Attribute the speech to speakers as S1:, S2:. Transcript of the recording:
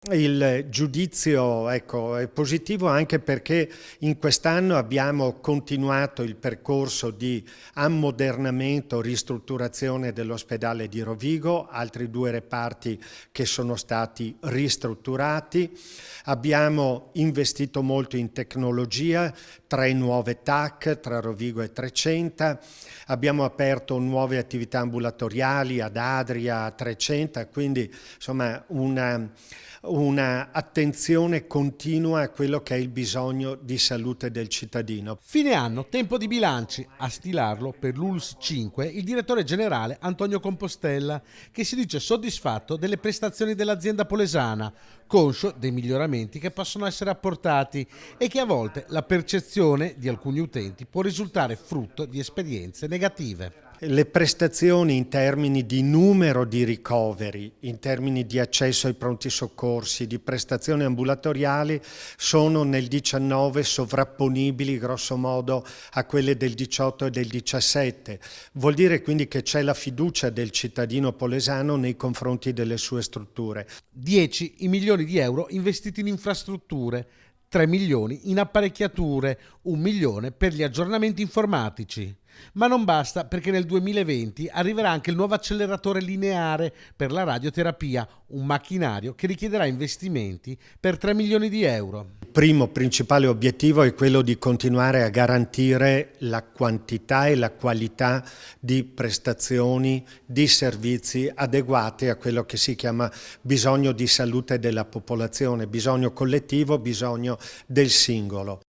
S1: Il giudizio, ecco, è positivo anche perché in quest'anno abbiamo continuato il percorso di ammodernamento, ristrutturazione dell'ospedale di Rovigo, altri 2 reparti che sono stati ristrutturati. Abbiamo investito molto in tecnologia, 3 nuove TAC tra Rovigo e Trecenta. Abbiamo aperto nuove attività ambulatoriali ad Adria, a Trecenta, quindi insomma una attenzione continua a quello che è il bisogno di salute del cittadino.
S2: Fine anno, tempo di bilanci. A stilarlo per l'ULSS 5 il direttore generale Antonio Compostella, che si dice soddisfatto delle prestazioni dell'azienda polesana, conscio dei miglioramenti che possono essere apportati e che a volte la percezione di alcuni utenti può risultare frutto di esperienze negative.
S1: Le prestazioni in termini di numero di ricoveri, in termini di accesso ai pronti soccorsi, di prestazioni ambulatoriali sono nel 19 sovrapponibili grosso modo a quelle del 18 e del 17. Vuol dire quindi che c'è la fiducia del cittadino polesano nei confronti delle sue strutture.
S2: 10 i milioni di euro investiti in infrastrutture, 3 milioni in apparecchiature, 1 milione per gli aggiornamenti informatici. Ma non basta, perché nel 2020 arriverà anche il nuovo acceleratore lineare per la radioterapia, un macchinario che richiederà investimenti per 3 milioni di euro.
S1: Il primo principale obiettivo è quello di continuare a garantire la quantità e la qualità di prestazioni, di servizi adeguati a quello che si chiama bisogno di salute della popolazione, bisogno collettivo, bisogno del singolo.